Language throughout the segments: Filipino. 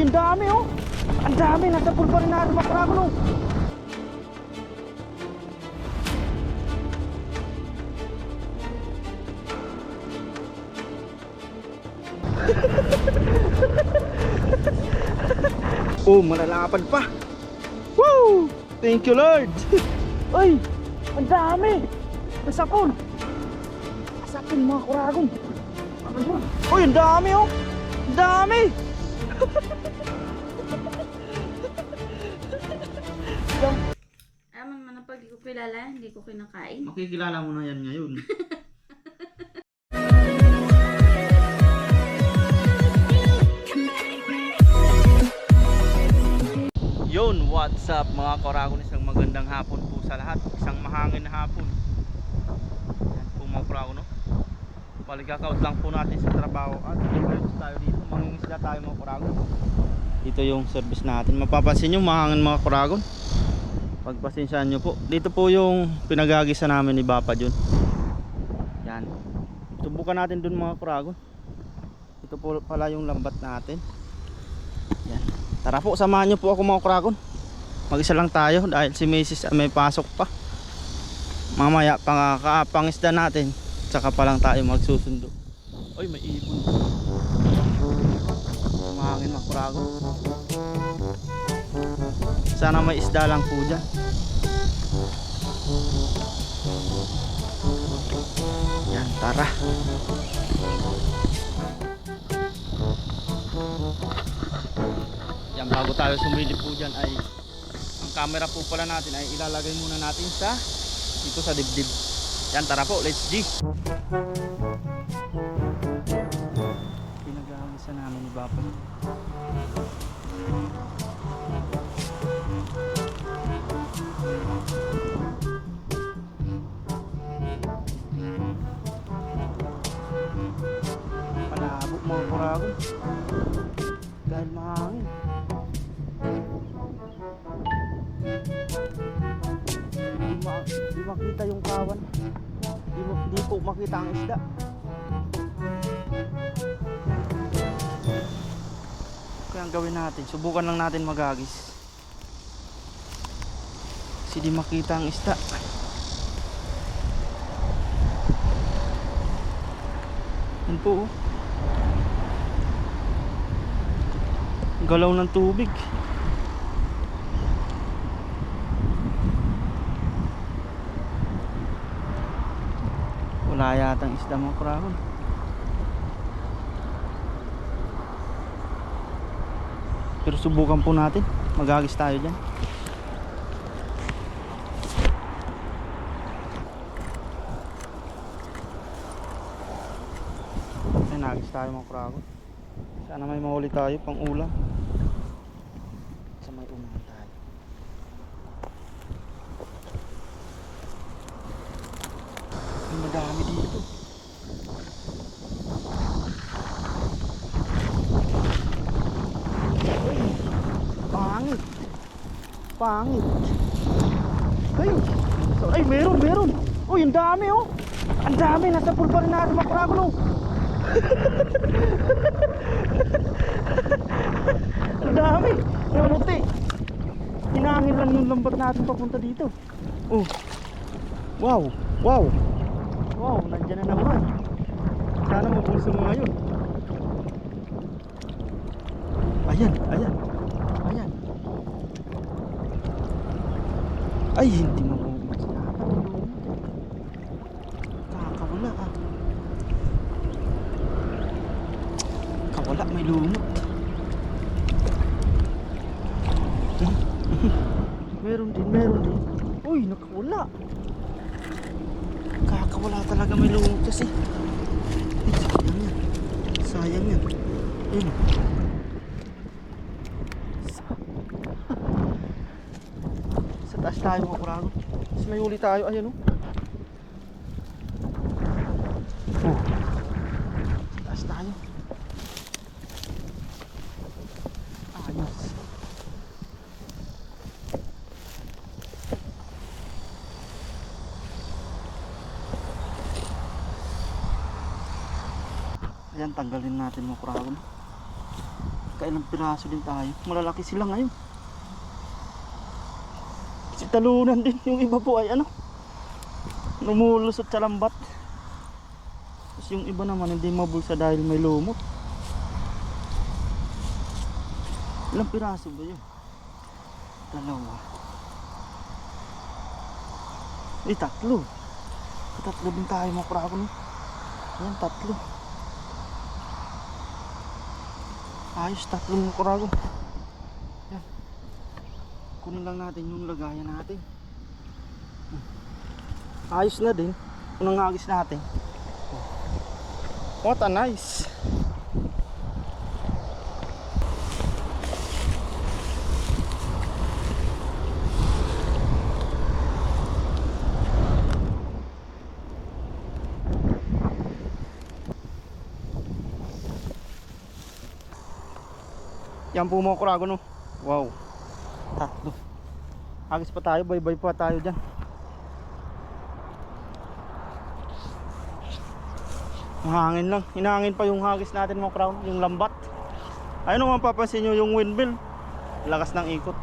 ang dami oh. Ang dami, nasa pool pa rin natin mga kuragon oh. Oh, malalapad pa. Woo! Thank you Lord. Ay, ang dami. Nasa pool. Nasa pool mga kuragon. Uy, ang dami oh. Ang dami. Man pag di ko kilala, hindi ko kinakain. Makikilala mo na yan ngayon. Yun, what's up mga kuragon, isang magandang hapon po sa lahat. Isang mahangin na hapon. Yan po mga kuragon no? Balikakaut lang po natin sa trabaho. At tayo dito, mangingisda tayo mga kuragon. Dito yung service natin. Mapapansin nyo mahangin mga kuragon. Pagpasensyaan nyo po. Dito po yung pinagagisa namin ni Bapa Jun. Yan. Subukan natin dun mga kuragon. Ito po pala yung lambat natin. Yan. Tara po, samahan nyo po ako mga kuragon. Mag-isa lang tayo dahil si Mrs. may pasok pa. Mamaya pangisda natin. Tsaka pa lang tayo magsusundo. Oy, may ibon. Mahangin mga kuragon. Sana may isda lang po dyan. Yan, tara. Yan, bago tayo sumilip po dyan ay ang camera po pala natin ay ilalagay muna natin sa dito sa dibdib. Yan, tara po, let's dig. Pinag-aangisa namin ni Bapa. Palabo mga kuragon dahil mahangin. Di makita yung kawan. Di po makita ang isda. Kaya ang gawin natin, subukan lang natin magagis. Kasi di makita ang isda. Yan po oh. Galaw ng tubig. Wala yatang isda mga kuragon. Pero subukan po natin. Magagis tayo dyan. Ay, nagis tayo mga kuragon. Sana may mahuli tayo pang ulam. Sa may unahan tayo. Ang madami dito. Pangit. Pangit. Ay, meron. Uy, ang dami oh. Ang dami, nasa pool pa rin natin mga kuragon oh. Ang dami. Namuti. Hinangin lang yung lambat natin papunta dito. Oh. Wow. Nandyan na naman. Sana mabulso mo ngayon. Ayan. Ay, hindi mabulso. Kakawala ah. Wala, may lumot. Meron din. Uy, nakawala. Kakawala talaga, may lumot kasi. Sayang yan. Ayun. Sa taas tayo mga kuragon. Mas may huli tayo, ayan oh. Sa taas tayo. Ayan, tanggalin natin mga kuragon. Nakailang piraso din tayo. Malalaki sila ngayon. Si talunan din. Yung iba po ay ano, numulusot sa lambat. Tapos yung iba naman hindi mabulsa dahil may lumot. Ilang piraso ba yun? Dalawa. Tatlo. Tatlo din tayo mga kurako no. Ayan, tatlo. Ayos, tatlo mga kurako. Ayan. Kunin lang natin yung lagayan natin. Ayos na din. Unang hagis natin. What a nice. Yan po mga kurago no. Wow. Tatlo. Hagis pa tayo, bye-bye pa tayo dyan. Mahangin lang. Hinahangin pa yung hagis natin mga kurago, yung lambat. Ayun naman papansin nyo yung windmill. Lakas ng ikot.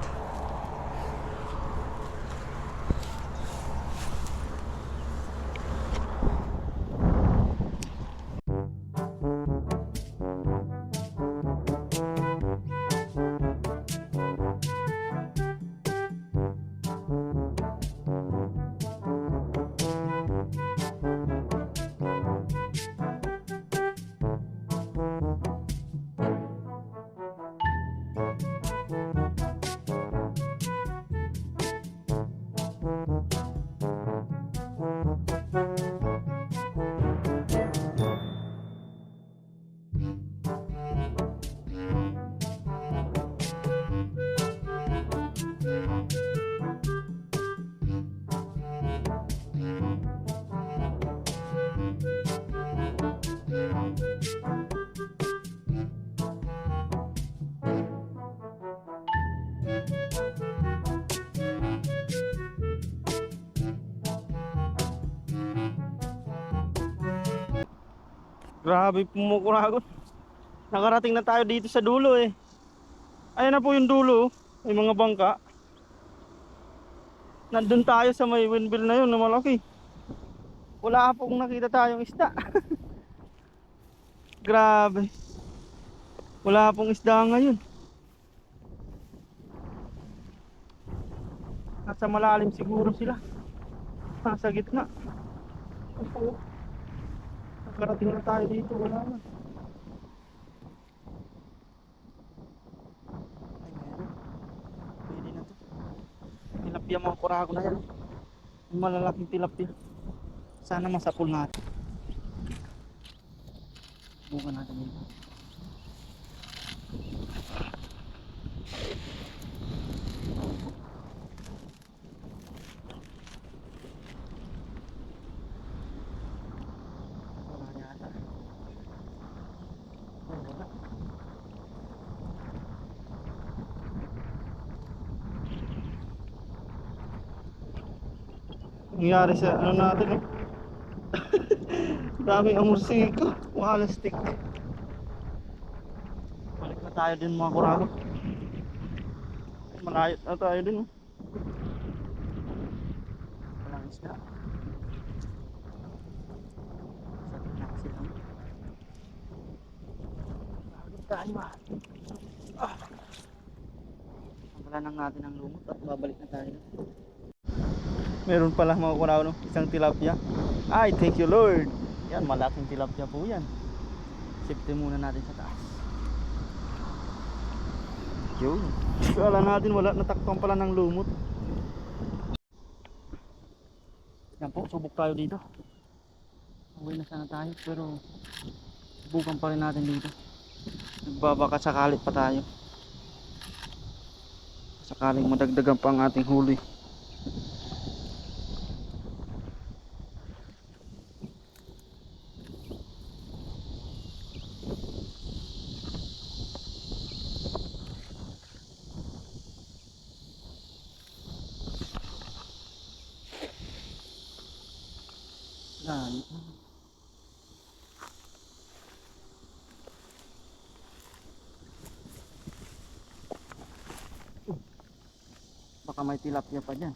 Grabe pumukuragon. Nakarating na tayo dito sa dulo eh. Ayan na po yung dulo. May mga bangka. Nandun tayo sa may windmill na yun na malaki. Wala pong nakita tayong isda. Grabe. Wala pong isda ngayon. Nasa malalim siguro sila. Nasa gitna. Opo. Nakarating na tayo dito. Wala na. Ay meron. Pwede na to. Tilapia mga kurago na yan. Malalaking tilapia. Sana masapul natin. Bukan natin dito. Wala yata. Oh, wala. Nangyari sa ano natin eh. Daming amursiko. Wala stick. Balik na tayo din mga kurago. Malayo na tayo din oh. Walang isda. Sa tingnan kasi lang. Pagod tayo ah. Wala nang natin ang lumot at babalik na tayo. Meron pala mga kurago no? Isang tilapia. Ay, thank you Lord. Yan, malaking tilapia po yan. Safety muna natin sa taas. Yun. Kala natin wala, natakpan pala ng lumot. Yan po, subok tayo dito. Uwi na sana tayo pero subukan pa rin natin dito. Nagbabaka sakalit pa tayo. Sakaling madagdagan pa ang ating huli. Yan. Baka may tilapia pa dyan.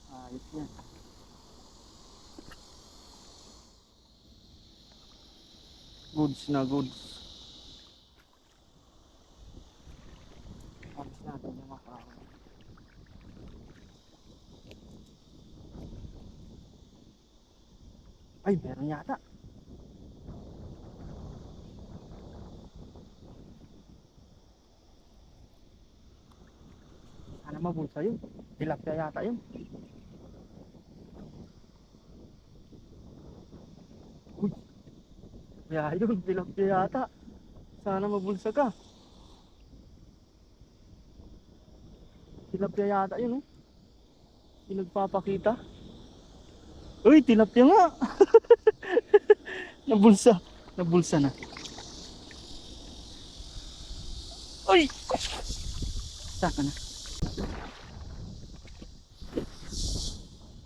Ayos yan. Goods na goods. Alis natin yung makarami. Ay, meron yata. Sana mabulsa yun. Tilapia yata yun. Uy, kaya yun, tilapia yata. Sana mabulsa ka. Tilapia yata yun, oh. Yung nagpapakita. Uy, tilapia nga. Nabulsa. Nabulsa na. Uy! Saka na.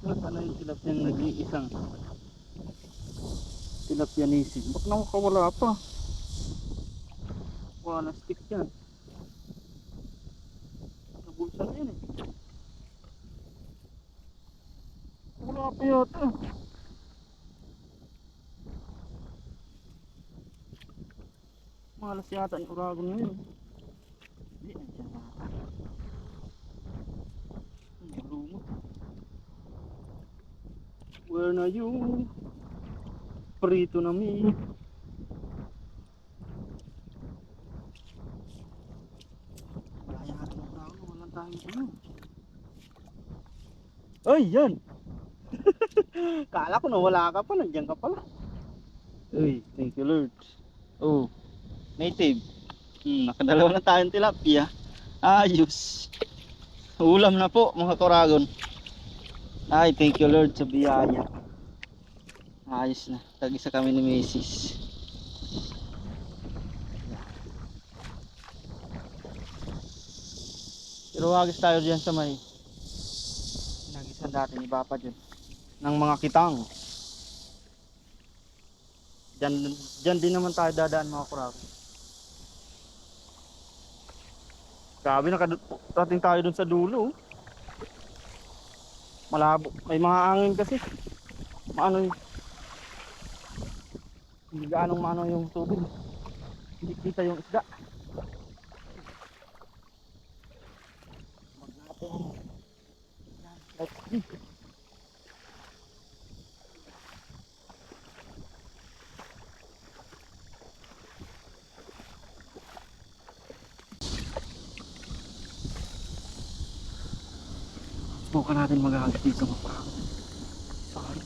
Saka na yung tilapia yung nag-iisang tilapia nisig. Bak nakakawala pa. Wala stick yan. Nabulsa na yan eh. Wala pa yata. Malas yata yung uragon na yun. Hindi, nandiyan yata. Lumot. Where na you? Prito na mi. Wala yata ng uragon. Walang tayong ano. Ay, yan! Kala ko na wala ka pa. Nandiyan ka pala. Uy, thank you Lord. Oh, native. Nakadalawa na tayong tilapia. Ayos. Ulam na po mga koragon. Ay, thank you Lord sa biyaya. Ayos na. Tag-isa kami ni Mrs. Pero wagis tayo dyan sa may nagisan dati ni Papa dyan ng mga kitang. Dyan din naman tayo dadaan mga koragon. Grabe, nakadating tayo dun sa dulo. Malabo. May mga angin kasi. Maano yung hindi gaanong maano yung tubig. Hindi kita yung isda. Let's see. Subukan natin mag-ahagis dito mga koragon. Sorry.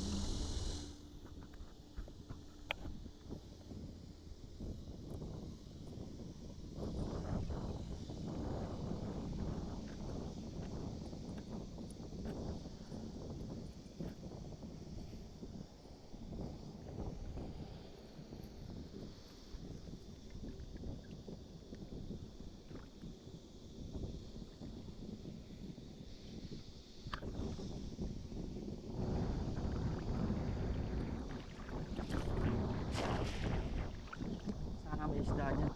Sana may isda dyan.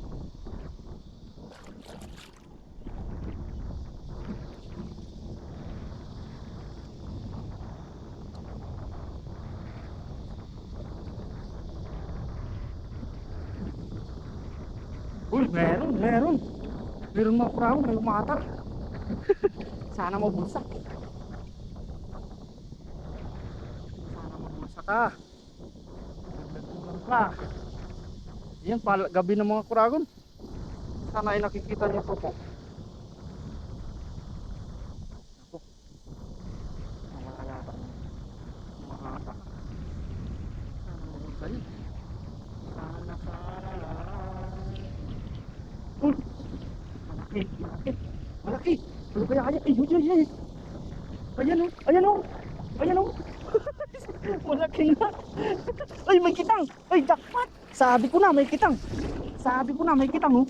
Uy, meron. Meron mga koragon, may umatar. Sana mabulsa. Sana mabulsa ka. Nagkulang ka. Yan, gabi ng mga koragon. Sana ay nakikita niyo po po. Ako. Nawala yata. Mahata. Sana mabulsa yun. Sana. Uy! Malaki! Ano kaya kaya? Ay, yun. Ayan o! Malaki nga! Ay, may kitang! Ay, jackpot! Sabi ko na may kitang oh!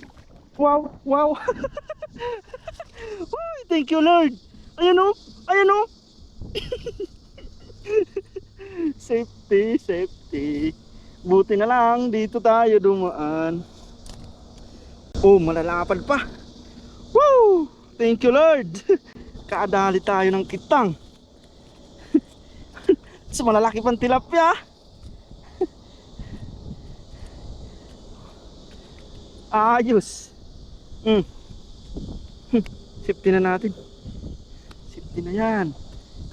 Wow! Uy, thank you Lord! Ayan o! Safety! Buti na lang, dito tayo dumaan. Oh, malalapad pa! Woo! Thank you Lord! Kadali tayo ng kitang. Mas malalaki pang tilapia. Ayos. Hmm. Safety na natin. Safety na yan.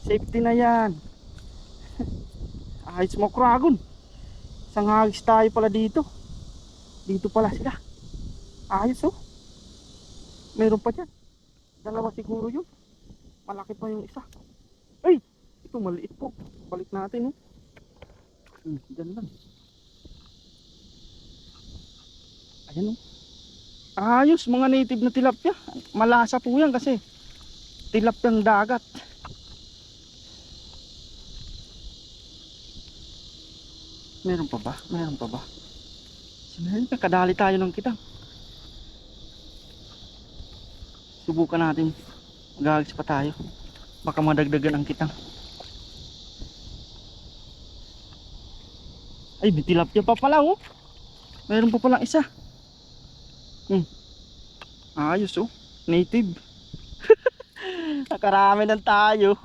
Safety na yan. Ayos mo, Kragon. Isang hagis tayo pala dito. Dito pala sila. Ayos oh. Meron pa dyan. Dalawa siguro yun. Malaki pa yung isa. Ay! Ito maliit po. Balik natin oh. Dyan lang. Ayan oh. Ayos, mga native na tilapia. Malasa po yan kasi tilapyang dagat. Meron pa ba? Meron pa ba? Sinabi, kadali tayo ng kitang. Subukan natin. Magagis pa tayo. Baka madagdagan ang kitang. Ay, may tilapia pa pala oh. Meron pa palang isa. Ayos oh. Native. Nakarami ng tayo.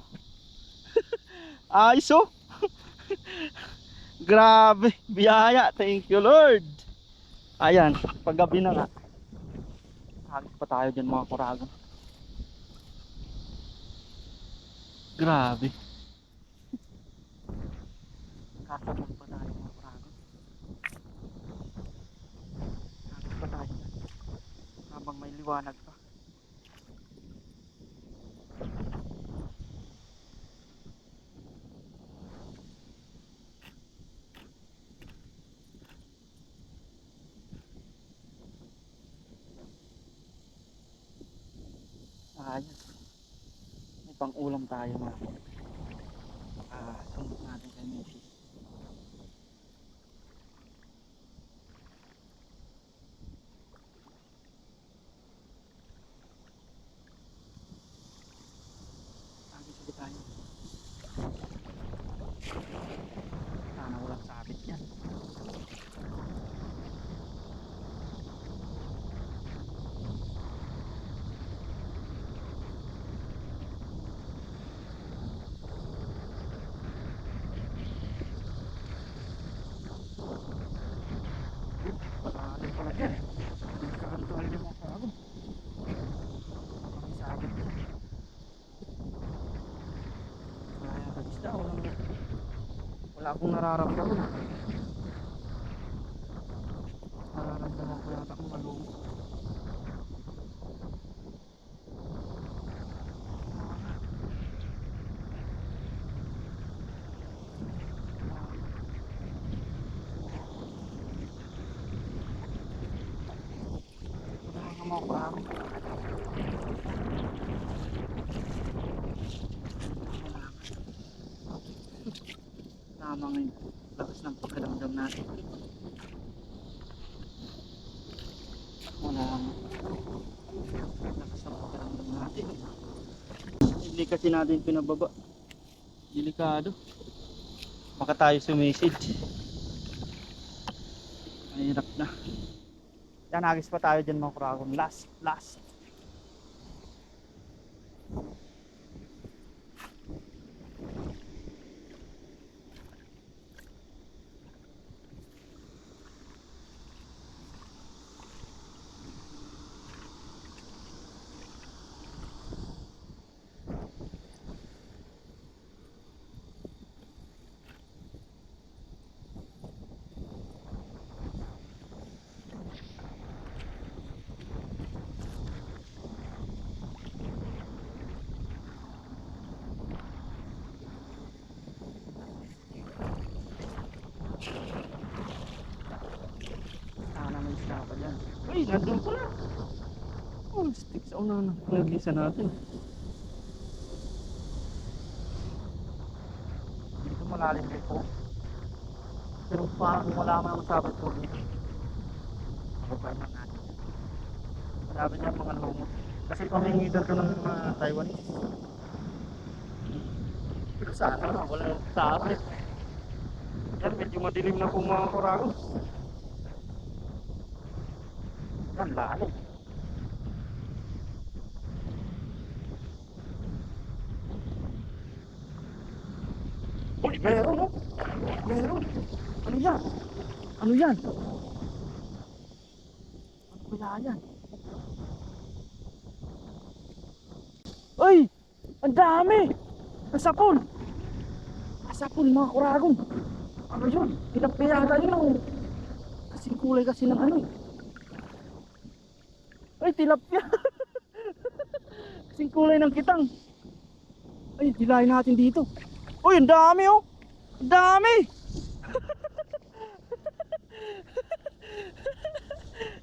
Ayos oh. Grabe, biyaya. Thank you Lord. Ayan, paggabi na nga. Hagis pa tayo dyan mga Kuragon. Grabe. Kasabog pa tayo mga Kuragon. Hagis pa tayo dyan. Habang may liwanag pa. Ayos. May pang ulam tayo mga. Sundot natin kay Messi. Agis ulit tayo. Sana walang sabit yan. Palalim pala dyan. Nagkakantuhan dyan mga Kuragon. May sabit yan. Wala yata isda. Wala akong nararamdaman. Nararamdaman ko yata akong malungo. Mga Kuragon. Tama ngayon. Lakas ng pagkaramdam natin. Wala nga. Lakas ng pagkaramdam natin. Hindi kasi natin pinababa. Delikado. Baka tayo sumisid. Mahirap na. Yan, agis pa tayo dyan mga Kuragon. Last. Sana may isda pa dyan. Uy, nandun pala. Oh, stick sa una na. Nagisa natin. Dito malalim dito. Pero parang wala man ang sabit ko dito. Kapag naman natin. Marami niya mga lumot. Kasi pamingitan ko ng mga Taiwanese. Pero sana wala nang sabit. Yan, medyo madilim na po mga Kuragon. Yan, lalim. Meron, oh. Meron. Ano yan? Ano yan? Ano kaya yan? Ay! Ang dami! Kasapon! Kasapon mga kuragon! Ano yun? Pinapiyata yun oh. Kasing kulay kasi ng ano eh. Ay, tilapia! Kasing kulay ng kitang. Ay, dilayin natin dito. Uy, ang dami oh! Ang dami!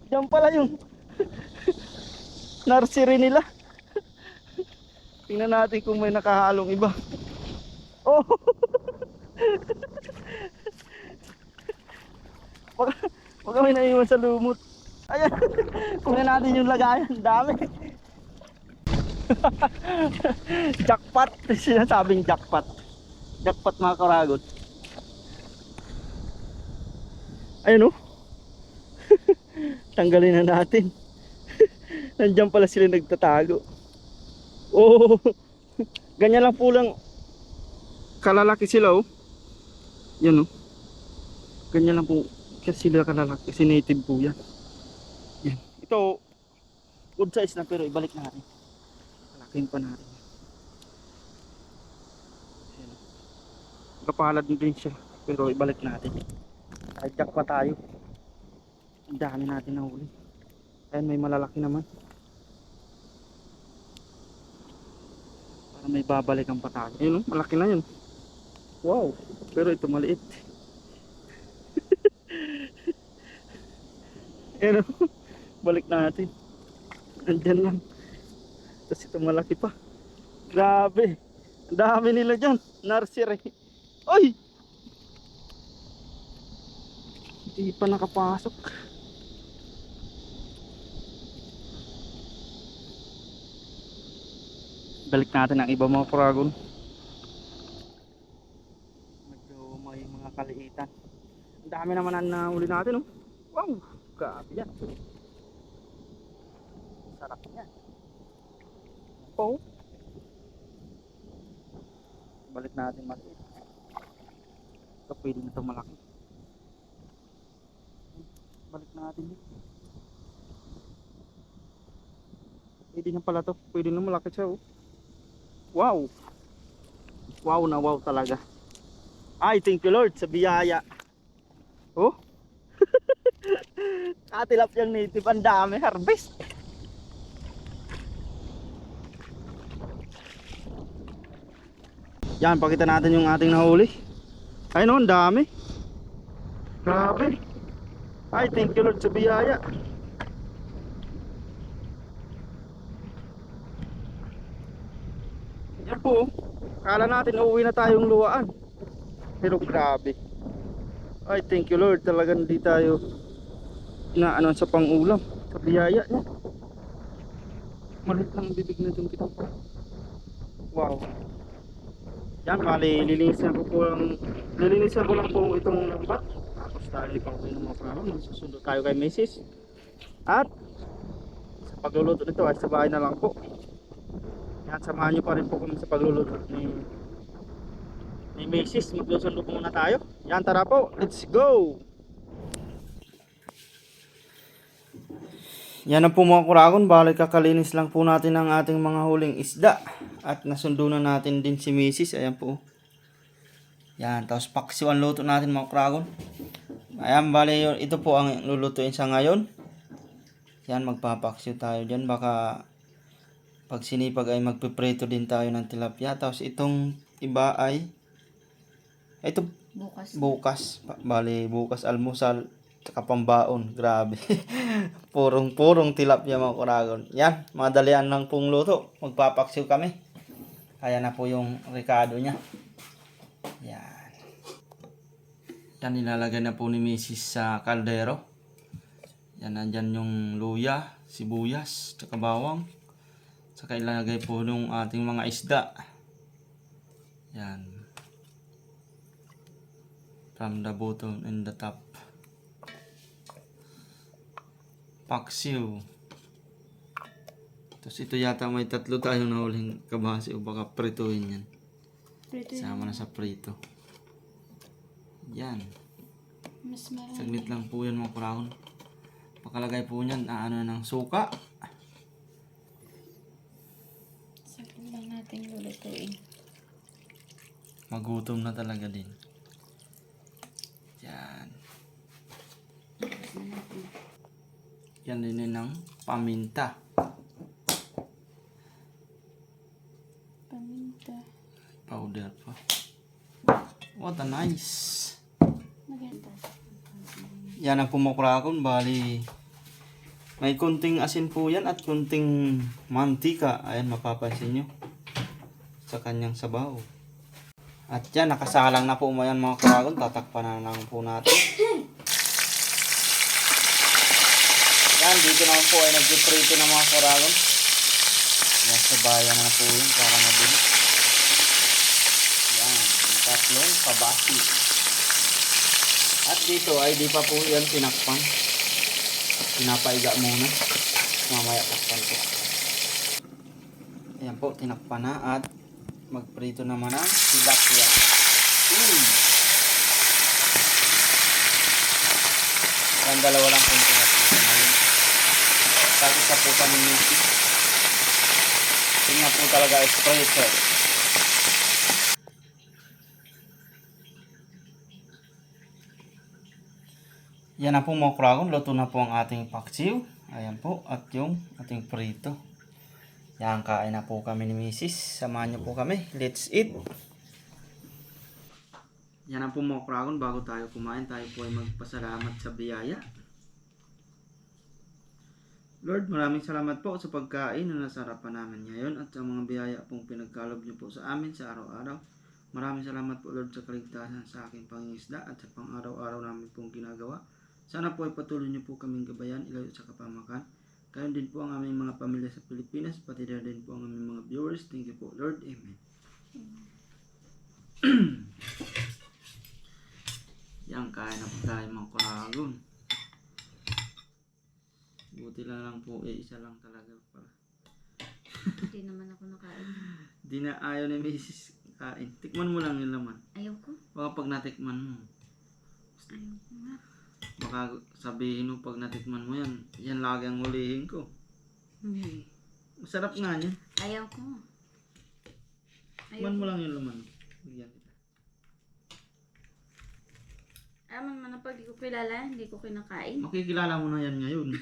Diyan pala yung nursery nila. Tingnan natin kung may nakahalong iba. Oh! Baka may naiwan sa lumot. Ayan. Tingnan natin yung lagayan. Dami. Jackpot. Sinasabing jackpot. Jackpot mga karagon. Ayun oh. Tanggalin na natin. Nandiyan pala sila nagtatago. Oh. Ganyan lang po lang kalalaki sila oh. Yan oh. Ganyan lang po kasi sila kalalaki. Kasi native po yan. Yan. Ito good size na pero ibalik natin. Malaking pa natin. Yan. Kapalad din siya pero ibalik natin. Jack pa tayo. Ang dami natin na huli. Ayan may malalaki naman. Para may babalikan pa tayo. Ayun oh, malaki na yun. Wow. Pero ito maliit. Ayun oh. Balik natin. Andyan lang. Tapos ito malaki pa. Grabe. Ang dami nila dyan. Nursery. Ay! Hindi pa nakapasok. Balik natin ang iba mga kuragon. Medyo may mga kaliitan. Ang dami naman na uli natin oh. Wow! Grabe yan. Sarap yan. Oh. Balik natin maliit. Ito pwede na ito malaki. Balik natin dito. Pwede na pala to. Pwede na malaki siya oh. Wow. Wow na wow talaga. Ay, thank you Lord sa biyaya. Oh. Katilap yung native. Ang dami. Harvest. Yan, pakita natin yung ating nahuli. Ay no, ang dami. Grabe. Ay, thank you Lord sa biyaya. Yan po. Kala natin uuwi na tayong luwaan. Pero grabe. Ay, thank you Lord. Talagang di tayo inaano sa pang-ulam. Sa biyaya niya. Malit lang bibig na dyan kita. Wow. Yan, bali, lilinisan ko lang po itong lambat. Tapos tayo ipang ng mga prama. Magsusunod tayo kay Mrs. At sa pagluluto nito ay sa bahay na lang po. Yan, samahan nyo pa rin po kami sa pagluluto ni Mrs. Maglusundo po muna tayo. Yan, tara po, let's go! Yan na po mga kuragon, balik kakalinis lang po natin ang ating mga huling isda. At nasundo na natin din si Mrs. Ayan po. Yan, tapos paksiw ang luto natin mga kuragon. Ayan, bali ito po ang lulutuin sa ngayon. Yan, magpapaksiw tayo dyan. Baka pag sinipag ay magpiprito din tayo ng tilapia. Tapos itong iba ay ito bukas. Bali bukas almusal tsaka pambaon. Grabe. purong tilapia mga kuragon. Yan, madalian lang pong luto. Magpapaksiw kami. Ayan na po yung rekado niya. Yan. Yan, nilalagay na po ni Mrs. sa kaldero. Yan, nandyan yung luya, sibuyas, tsaka bawang. Saka ilalagay po nung ating mga isda. Yan. From the bottom and the top. Paksiw. Tapos ito yata may 3 tayong nahuling kabahasi o baka prituhin yan. Sama na sa prito. Yan. Mas marami. Saglit lang po yan mga kurahon. Pakalagay po niyan, ano ng suka. Saglit lang natin lulutuin. Magutom na talaga din. Yan. Yan din ng paminta. Paminta. Powder pa. What a nice. Maganda. Yan ang pumukurakon. Bali, may kunting asin po yan at kunting mantika. Ayan, mapapansin nyo. Sa kanyang sabaw. At yan, nakasalang na po mo yan mga kurakon. Tatakpan na lang po natin. Yan, dito naman po ay nagpiprito ng mga kurakon. Yan, sabayan na po yun para mabilis. Yan, yung tatlong kabasi. At dito ay di pa po yan tinakpan. Pinapaiga muna. Mamaya takpan po. Ayan po, tinakpan na at magprito naman ang tilapia. Ang dalawa lang pong tilapia ngayon. Tapos isa po kami nito. Tingnan po talaga espresso. Yan na po mga kuragon. Luto na po ang ating paksiw. Ayan po. At yung ating prito. Yan, kain na po kami ni Mrs. Samahan niyo po kami. Let's eat. Yan na po mga kuragon. Bago tayo kumain, tayo po ay magpasalamat sa biyaya. Lord, maraming salamat po sa pagkain na nasa harapan namin ngayon at sa mga biyaya pong pinagkalob niyo po sa amin sa araw-araw. Maraming salamat po Lord sa kaligtasan sa aking pangingisda at sa pang-araw-araw namin pong ginagawa. Sana po ay patuloy niyo po kaming gabayan, ilayo sa kapamakan. Kayon din po ang aming mga pamilya sa Pilipinas, pati na din po ang aming mga viewers. Thank you po Lord. Amen. Yan, kain na po tayo mga kuragon. Buti lang po, isa lang talaga para. Hindi naman ako nakain. Di na ayaw ni Mrs. kain. Tikman mo lang yung laman. Ayaw ko. Baka pag natikman mo, Ayaw ko nga. baka sabihin mo pag natikman mo yan, yan lagi ang hulihin ko. Hindi. Masarap nga yan. Ayaw ko. Tikman mo lang yung laman. Bigyan kita. Ayaw man na pag di ko kilala, hindi ko kinakain. Makikilala mo na yan ngayon.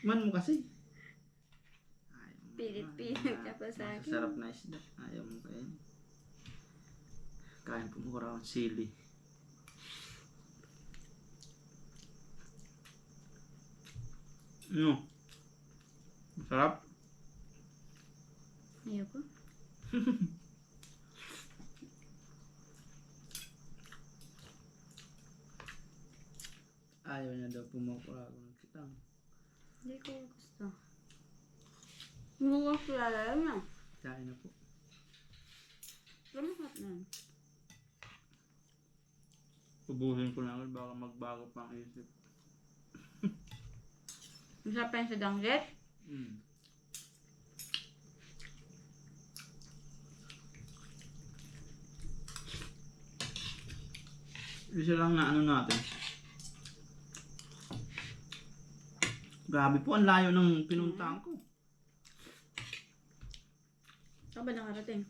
Tikman mo kasi. Ayaw mo Pilit-pilit ka pa sa akin. Masarap na isda. Ayaw mo kain. Kain po mo raw sili. No. Masarap. Ayaw ko. Ayaw niya daw pumakura ako ng kitang. Hindi ko gusto. Hindi ko kilala yun na. Kain na po. Lumakat na. Ubuhin ko na agad baka magbago pa ang isip. Masarap pa yun sa danggit. Isa lang na ano natin. Grabe po, ang layo ng pinuntahan ko. Saan ba nakarating?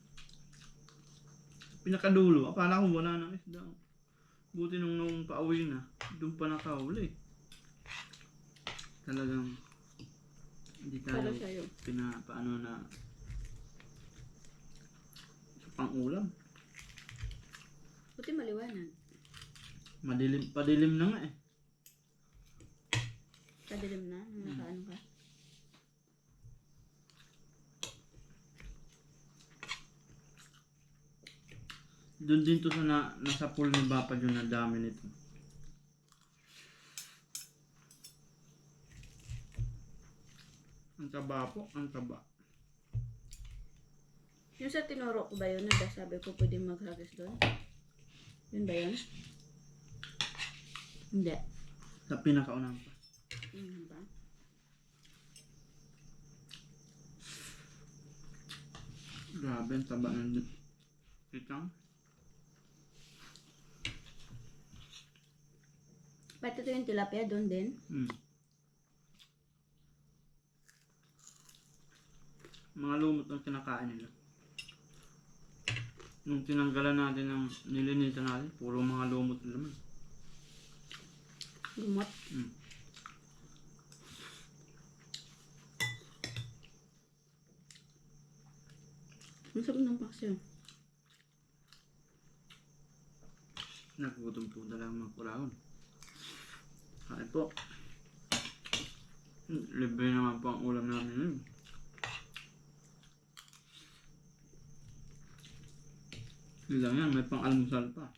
Pinakadulo, akala ko wala nang isda. Buti nung pauwi na, doon pa nakahuli. Talagang hindi tayo Para sa'yo. pinapaano na sa pang-ulam. Buti maliwanag. Padilim na nga eh. Kadilim na. Nung nakaano ka. Doon din to sa nasa pool ni Bapa yun na dami nito. Ang taba po, ang taba. Yung sa tinuro ko ba yun? Sabi ko pwede maghagis doon? Yun ba yun? Hindi. Sa pinakaunahan pa. Yun ba? Grabe, ang taba ng kitang. Ito yung tilapia doon din. Mm. Mga lumot ang kinakain nila. Nung tinanggalan natin ng nilinisan natin, puro mga lumot na naman. Lumot. Mm. Masarap ng paksiw. Nagutom po talaga mga kuraon. Kain po. Libre naman po ang ulam namin yun. Hindi lang yan, may pang-almusal pa.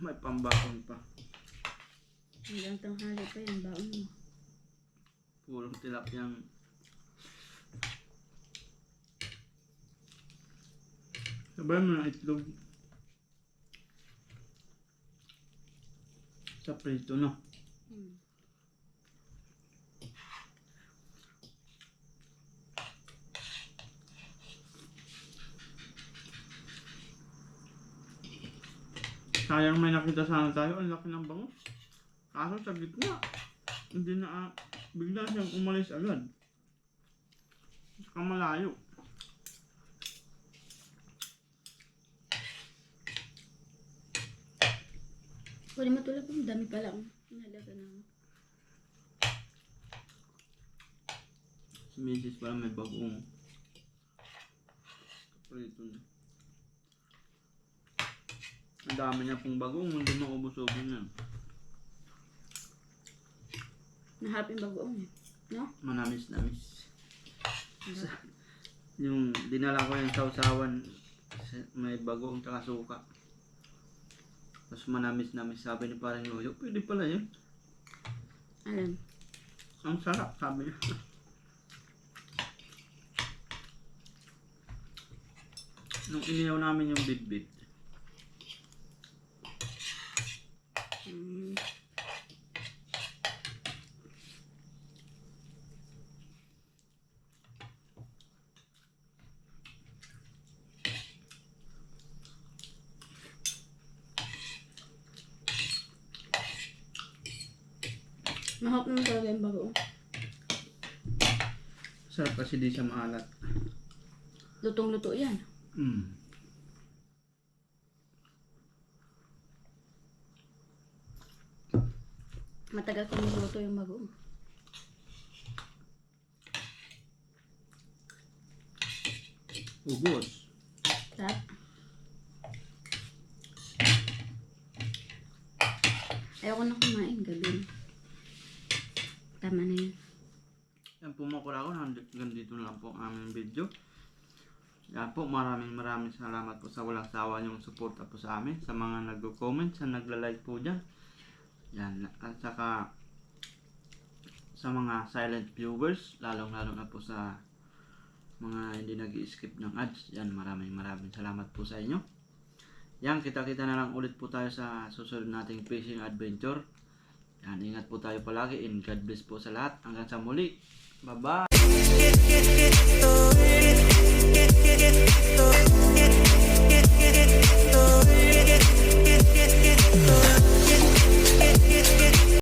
May pambakon pa. Hanggang tanghali pa yung baon mo. Purong tilapyang sabay mo ng itlog. Sa prito, no? Hmm. Sayang may nakita sana tayo, ang laki ng bangus. Kaso sa gitna, hindi na bigla siyang umalis agad. Saka malayo. Kunin mo tulad po, dami pala akong nalaga ng... Si Mrs. pala may bagong prito na. Ang dami niya pong bagong, hindi maubos-ubos yan. Nahapin bagoong eh. No? Manamis-namis. Yung dinala ko yung sausawan, may bagong tsaka suka. Tapos manamis-namis, sabi ni parang Yoyo, pwede pala yun. Alam. Ang sarap, sabi niya. Nung inihaw namin yung bit-bit, Hmm. Mahap naman talaga yung bagoong. sarap kasi di siya maalat. Lutong-luto yan. Mm. Matagal kong niluto yung bagoong. Ubos. Sarap. Ayoko na kumain gabi. Tama na yun. Yan po mga kura ko, hanggang dito na lang po ang aming video. Yan po, maraming salamat po sa walang sawa niyong suporta po sa amin. Sa mga nag-comment, sa nagla-like po dyan. Yan, at saka sa mga silent viewers, lalong-lalo na po sa mga hindi nag-skip ng ads. Yan, maraming salamat po sa inyo. Yan, kita-kita na lang ulit po tayo sa susunod nating fishing adventure. Yan, ingat po tayo palagi and God bless po sa lahat. Hanggang sa muli. Bye-bye!